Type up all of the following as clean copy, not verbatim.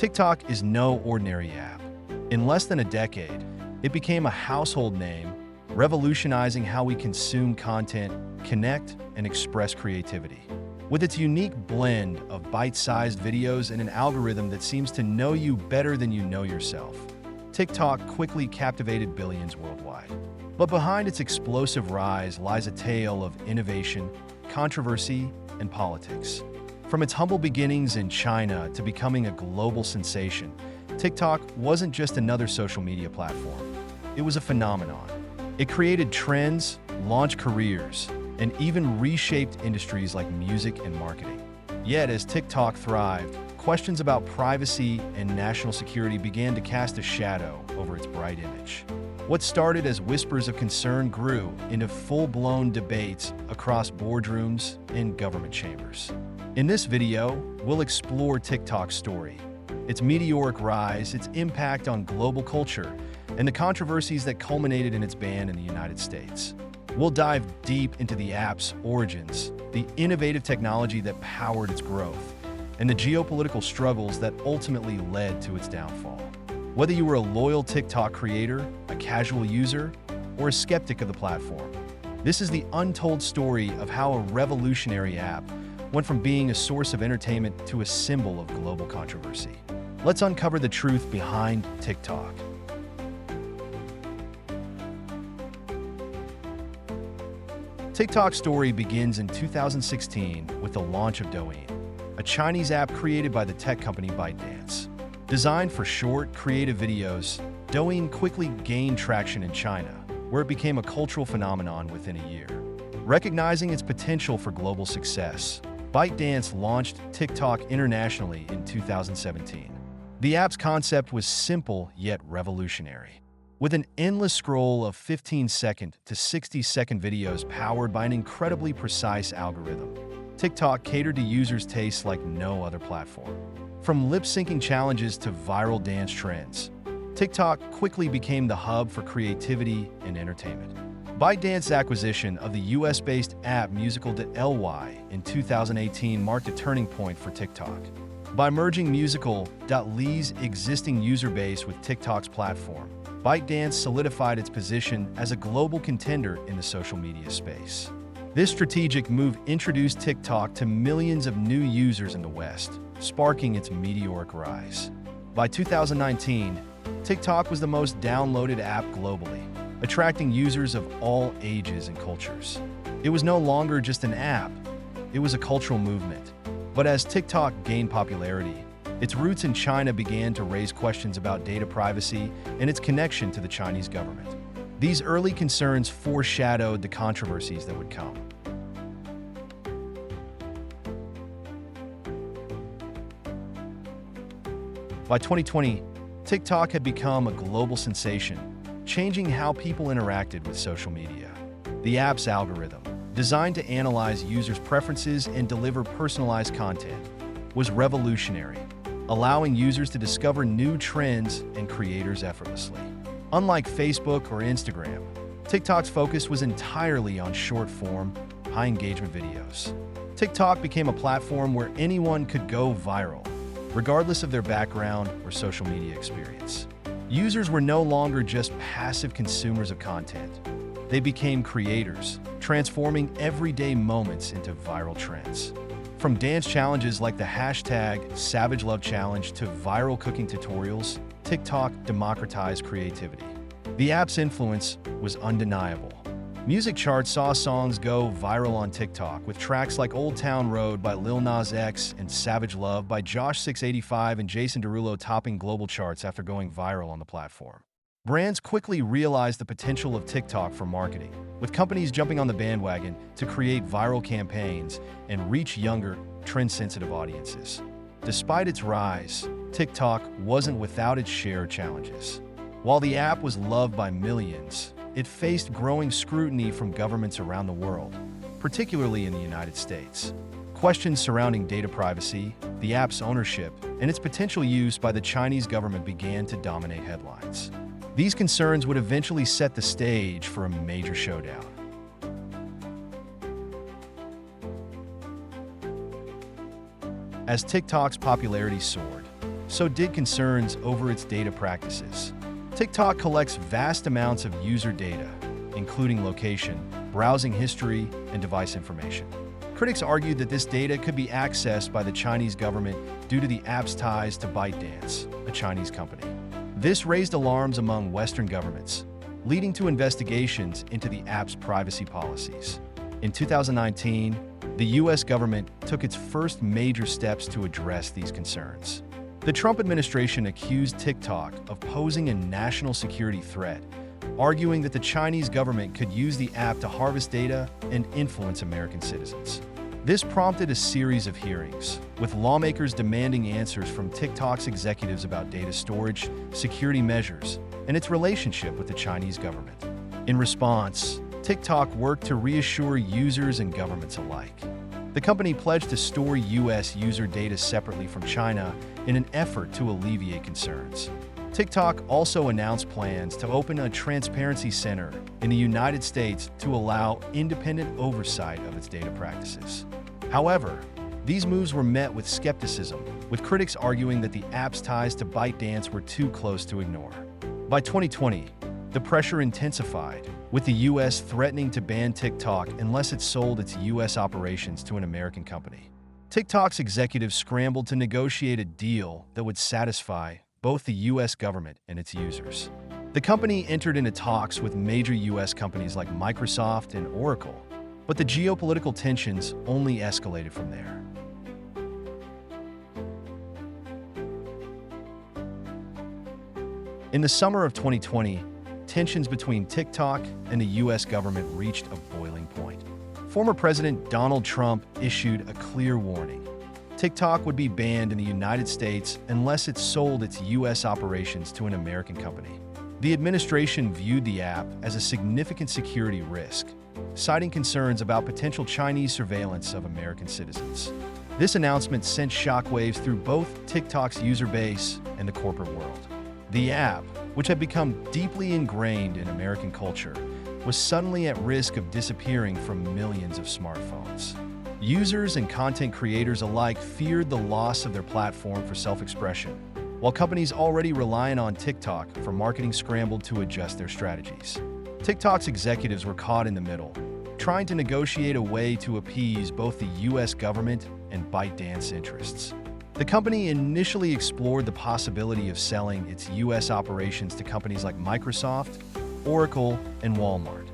TikTok is no ordinary app. In less than a decade, it became a household name, revolutionizing how we consume content, connect, and express creativity. With its unique blend of bite-sized videos and an algorithm that seems to know you better than you know yourself, TikTok quickly captivated billions worldwide. But behind its explosive rise lies a tale of innovation, controversy, and politics. From its humble beginnings in China to becoming a global sensation, TikTok wasn't just another social media platform. It was a phenomenon. It created trends, launched careers, and even reshaped industries like music and marketing. Yet, as TikTok thrived, questions about privacy and national security began to cast a shadow over its bright image. What started as whispers of concern grew into full-blown debates across boardrooms and government chambers. In this video, we'll explore TikTok's story, its meteoric rise, its impact on global culture, and the controversies that culminated in its ban in the United States. We'll dive deep into the app's origins, the innovative technology that powered its growth, and the geopolitical struggles that ultimately led to its downfall. Whether you were a loyal TikTok creator, a casual user, or a skeptic of the platform, this is the untold story of how a revolutionary app went from being a source of entertainment to a symbol of global controversy. Let's uncover the truth behind TikTok. TikTok's story begins in 2016 with the launch of Douyin, a Chinese app created by the tech company ByteDance. Designed for short, creative videos, Douyin quickly gained traction in China, where it became a cultural phenomenon within a year. Recognizing its potential for global success, ByteDance launched TikTok internationally in 2017. The app's concept was simple yet revolutionary. With an endless scroll of 15-second to 60-second videos powered by an incredibly precise algorithm, TikTok catered to users' tastes like no other platform. From lip-syncing challenges to viral dance trends, TikTok quickly became the hub for creativity and entertainment. ByteDance's acquisition of the US-based app Musical.ly in 2018 marked a turning point for TikTok. By merging Musical.ly's existing user base with TikTok's platform, ByteDance solidified its position as a global contender in the social media space. This strategic move introduced TikTok to millions of new users in the West, sparking its meteoric rise. By 2019, TikTok was the most downloaded app globally, attracting users of all ages and cultures. It was no longer just an app, it was a cultural movement. But as TikTok gained popularity, its roots in China began to raise questions about data privacy and its connection to the Chinese government. These early concerns foreshadowed the controversies that would come. By 2020, TikTok had become a global sensation, changing how people interacted with social media. The app's algorithm, designed to analyze users' preferences and deliver personalized content, was revolutionary, allowing users to discover new trends and creators effortlessly. Unlike Facebook or Instagram, TikTok's focus was entirely on short-form, high-engagement videos. TikTok became a platform where anyone could go viral, regardless of their background or social media experience. Users were no longer just passive consumers of content. They became creators, transforming everyday moments into viral trends. From dance challenges like the #SavageLoveChallenge to viral cooking tutorials, TikTok democratized creativity. The app's influence was undeniable. Music charts saw songs go viral on TikTok, with tracks like Old Town Road by Lil Nas X and Savage Love by Josh 685 and Jason Derulo topping global charts after going viral on the platform. Brands quickly realized the potential of TikTok for marketing, with companies jumping on the bandwagon to create viral campaigns and reach younger, trend-sensitive audiences. Despite its rise, TikTok wasn't without its share of challenges. While the app was loved by millions, it faced growing scrutiny from governments around the world, particularly in the United States. Questions surrounding data privacy, the app's ownership, and its potential use by the Chinese government began to dominate headlines. These concerns would eventually set the stage for a major showdown. As TikTok's popularity soared, so did concerns over its data practices. TikTok collects vast amounts of user data, including location, browsing history, and device information. Critics argued that this data could be accessed by the Chinese government due to the app's ties to ByteDance, a Chinese company. This raised alarms among Western governments, leading to investigations into the app's privacy policies. In 2019, the U.S. government took its first major steps to address these concerns. The Trump administration accused TikTok of posing a national security threat, arguing that the Chinese government could use the app to harvest data and influence American citizens. This prompted a series of hearings, with lawmakers demanding answers from TikTok's executives about data storage, security measures, and its relationship with the Chinese government. In response, TikTok worked to reassure users and governments alike. The company pledged to store U.S. user data separately from China in an effort to alleviate concerns. TikTok also announced plans to open a transparency center in the United States to allow independent oversight of its data practices. However, these moves were met with skepticism, with critics arguing that the app's ties to ByteDance were too close to ignore. By 2020, the pressure intensified, with the U.S. threatening to ban TikTok unless it sold its U.S. operations to an American company. TikTok's executives scrambled to negotiate a deal that would satisfy both the U.S. government and its users. The company entered into talks with major U.S. companies like Microsoft and Oracle, but the geopolitical tensions only escalated from there. In the summer of 2020, tensions between TikTok and the U.S. government reached a boiling point. Former President Donald Trump issued a clear warning. TikTok would be banned in the United States unless it sold its U.S. operations to an American company. The administration viewed the app as a significant security risk, citing concerns about potential Chinese surveillance of American citizens. This announcement sent shockwaves through both TikTok's user base and the corporate world. The app, which had become deeply ingrained in American culture, was suddenly at risk of disappearing from millions of smartphones. Users and content creators alike feared the loss of their platform for self-expression, while companies already relying on TikTok for marketing scrambled to adjust their strategies. TikTok's executives were caught in the middle, trying to negotiate a way to appease both the U.S. government and ByteDance interests. The company initially explored the possibility of selling its U.S. operations to companies like Microsoft, Oracle, and Walmart.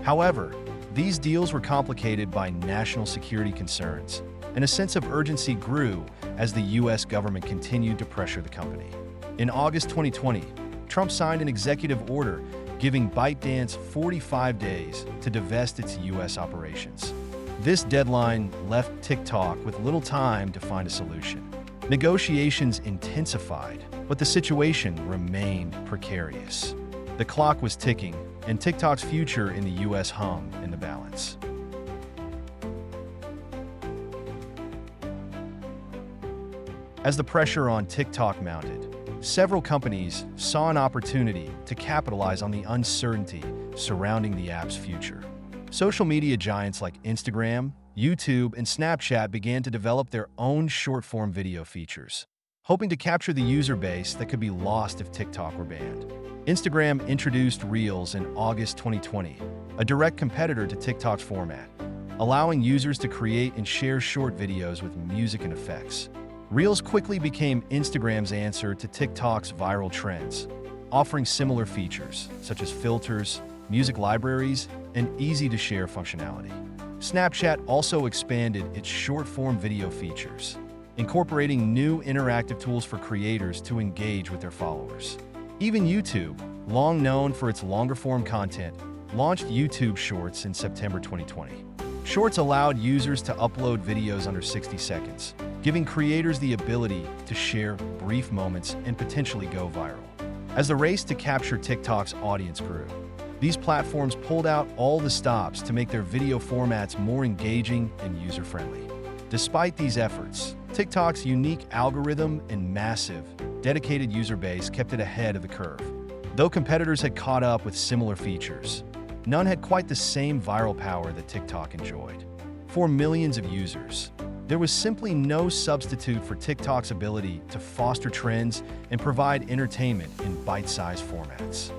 However, these deals were complicated by national security concerns, and a sense of urgency grew as the U.S. government continued to pressure the company. In August 2020, Trump signed an executive order giving ByteDance 45 days to divest its U.S. operations. This deadline left TikTok with little time to find a solution. Negotiations intensified, but the situation remained precarious. The clock was ticking, and TikTok's future in the U.S. hung in the balance. As the pressure on TikTok mounted, several companies saw an opportunity to capitalize on the uncertainty surrounding the app's future. Social media giants like Instagram, YouTube, and Snapchat began to develop their own short-form video features, hoping to capture the user base that could be lost if TikTok were banned. Instagram introduced Reels in August 2020, a direct competitor to TikTok's format, allowing users to create and share short videos with music and effects. Reels quickly became Instagram's answer to TikTok's viral trends, offering similar features such as filters, music libraries, and easy-to-share functionality. Snapchat also expanded its short-form video features, incorporating new interactive tools for creators to engage with their followers. Even YouTube, long known for its longer-form content, launched YouTube Shorts in September 2020. Shorts allowed users to upload videos under 60 seconds, giving creators the ability to share brief moments and potentially go viral. As the race to capture TikTok's audience grew, these platforms pulled out all the stops to make their video formats more engaging and user-friendly. Despite these efforts, TikTok's unique algorithm and massive, dedicated user base kept it ahead of the curve. Though competitors had caught up with similar features, none had quite the same viral power that TikTok enjoyed. For millions of users, There was simply no substitute for TikTok's ability to foster trends and provide entertainment in bite-sized formats.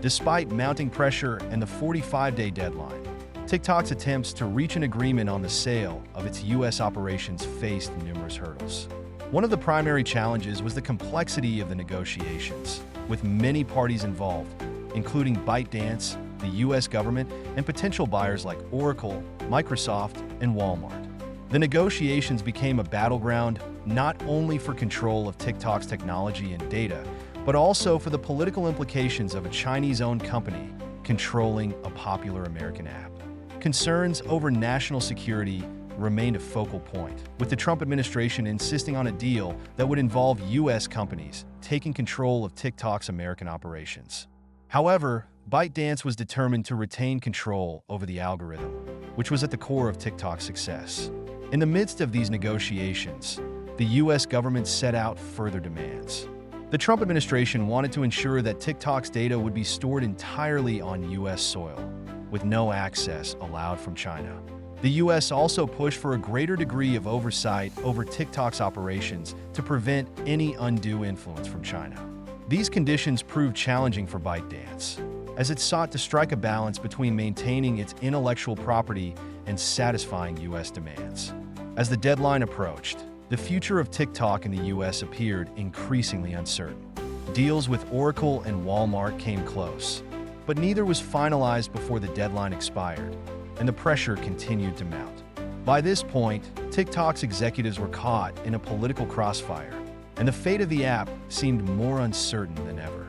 Despite mounting pressure and the 45-day deadline, TikTok's attempts to reach an agreement on the sale of its U.S. operations faced numerous hurdles. One of the primary challenges was the complexity of the negotiations, with many parties involved, including ByteDance, the U.S. government, and potential buyers like Oracle, Microsoft, and Walmart. The negotiations became a battleground not only for control of TikTok's technology and data, but also for the political implications of a Chinese-owned company controlling a popular American app. Concerns over national security remained a focal point, with the Trump administration insisting on a deal that would involve U.S. companies taking control of TikTok's American operations. However, ByteDance was determined to retain control over the algorithm, which was at the core of TikTok's success. In the midst of these negotiations, the U.S. government set out further demands. The Trump administration wanted to ensure that TikTok's data would be stored entirely on U.S. soil, with no access allowed from China. The U.S. also pushed for a greater degree of oversight over TikTok's operations to prevent any undue influence from China. These conditions proved challenging for ByteDance, as it sought to strike a balance between maintaining its intellectual property and satisfying U.S. demands. As the deadline approached, the future of TikTok in the U.S. appeared increasingly uncertain. Deals with Oracle and Walmart came close, but neither was finalized before the deadline expired, and the pressure continued to mount. By this point, TikTok's executives were caught in a political crossfire, and the fate of the app seemed more uncertain than ever.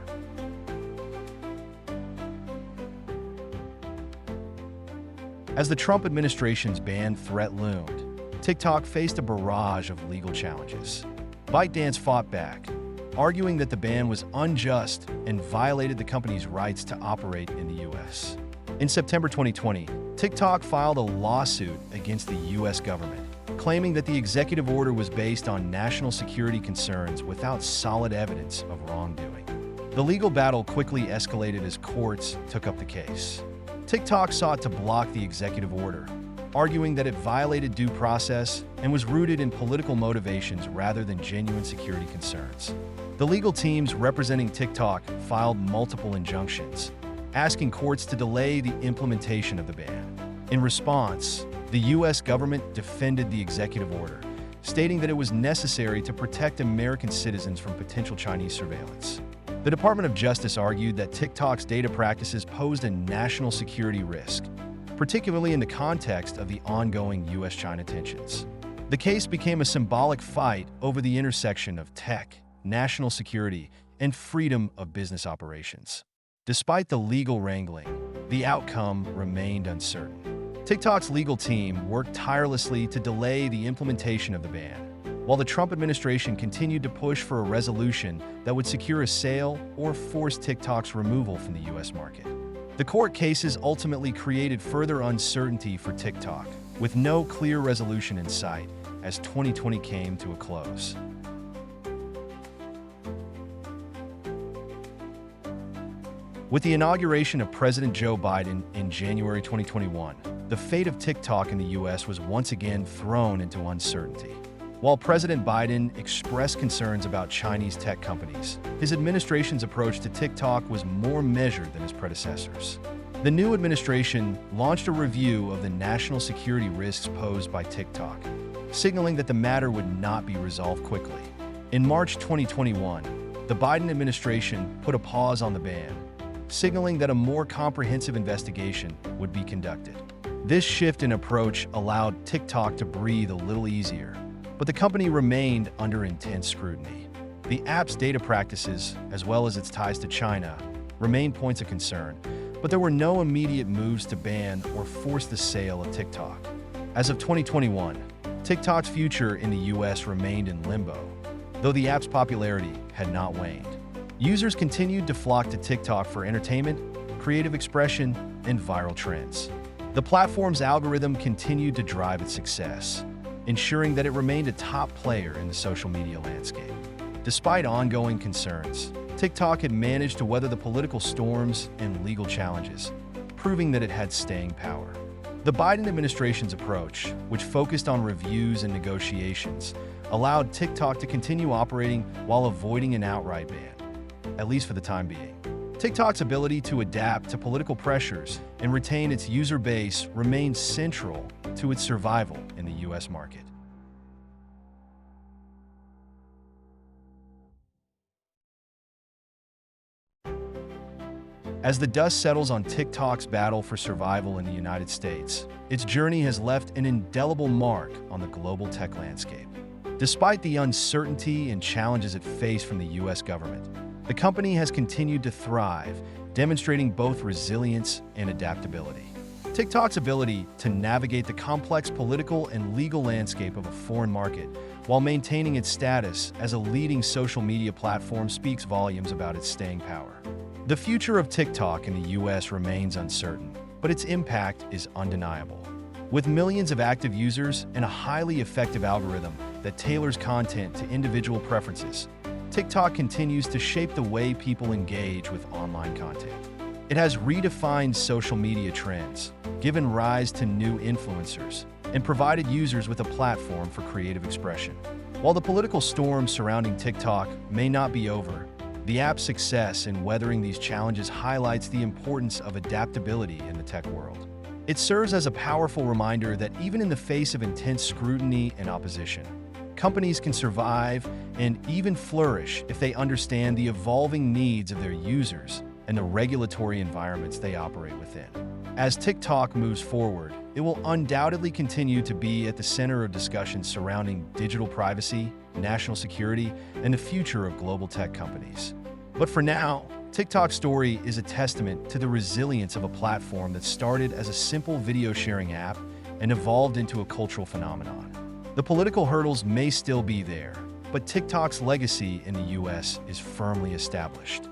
As the Trump administration's ban threat loomed, TikTok faced a barrage of legal challenges. ByteDance fought back, arguing that the ban was unjust and violated the company's rights to operate in the U.S. In September 2020, TikTok filed a lawsuit against the U.S. government, claiming that the executive order was based on national security concerns without solid evidence of wrongdoing. The legal battle quickly escalated as courts took up the case. TikTok sought to block the executive order, arguing that it violated due process and was rooted in political motivations rather than genuine security concerns. The legal teams representing TikTok filed multiple injunctions, asking courts to delay the implementation of the ban. In response, the U.S. government defended the executive order, stating that it was necessary to protect American citizens from potential Chinese surveillance. The Department of Justice argued that TikTok's data practices posed a national security risk, particularly in the context of the ongoing U.S.-China tensions. The case became a symbolic fight over the intersection of tech, national security, and freedom of business operations. Despite the legal wrangling, the outcome remained uncertain. TikTok's legal team worked tirelessly to delay the implementation of the ban, while the Trump administration continued to push for a resolution that would secure a sale or force TikTok's removal from the U.S. market. The court cases ultimately created further uncertainty for TikTok, with no clear resolution in sight as 2020 came to a close. With the inauguration of President Joe Biden in January 2021, the fate of TikTok in the U.S. was once again thrown into uncertainty. While President Biden expressed concerns about Chinese tech companies, his administration's approach to TikTok was more measured than his predecessors. The new administration launched a review of the national security risks posed by TikTok, signaling that the matter would not be resolved quickly. In March 2021, the Biden administration put a pause on the ban, signaling that a more comprehensive investigation would be conducted. This shift in approach allowed TikTok to breathe a little easier, but the company remained under intense scrutiny. The app's data practices, as well as its ties to China, remain points of concern, but there were no immediate moves to ban or force the sale of TikTok. As of 2021, TikTok's future in the U.S. remained in limbo, though the app's popularity had not waned. Users continued to flock to TikTok for entertainment, creative expression, and viral trends. The platform's algorithm continued to drive its success, ensuring that it remained a top player in the social media landscape. Despite ongoing concerns, TikTok had managed to weather the political storms and legal challenges, proving that it had staying power. The Biden administration's approach, which focused on reviews and negotiations, allowed TikTok to continue operating while avoiding an outright ban, at least for the time being. TikTok's ability to adapt to political pressures and retain its user base remains central to its survival in the U.S. market. As the dust settles on TikTok's battle for survival in the United States, its journey has left an indelible mark on the global tech landscape. Despite the uncertainty and challenges it faced from the U.S. government, the company has continued to thrive, demonstrating both resilience and adaptability. TikTok's ability to navigate the complex political and legal landscape of a foreign market while maintaining its status as a leading social media platform speaks volumes about its staying power. The future of TikTok in the U.S. remains uncertain, but its impact is undeniable. With millions of active users and a highly effective algorithm that tailors content to individual preferences, TikTok continues to shape the way people engage with online content. It has redefined social media trends, given rise to new influencers, and provided users with a platform for creative expression. While the political storm surrounding TikTok may not be over, the app's success in weathering these challenges highlights the importance of adaptability in the tech world. It serves as a powerful reminder that even in the face of intense scrutiny and opposition, companies can survive and even flourish if they understand the evolving needs of their users and the regulatory environments they operate within. As TikTok moves forward, it will undoubtedly continue to be at the center of discussions surrounding digital privacy, national security, and the future of global tech companies. But for now, TikTok's story is a testament to the resilience of a platform that started as a simple video sharing app and evolved into a cultural phenomenon. The political hurdles may still be there, but TikTok's legacy in the US is firmly established.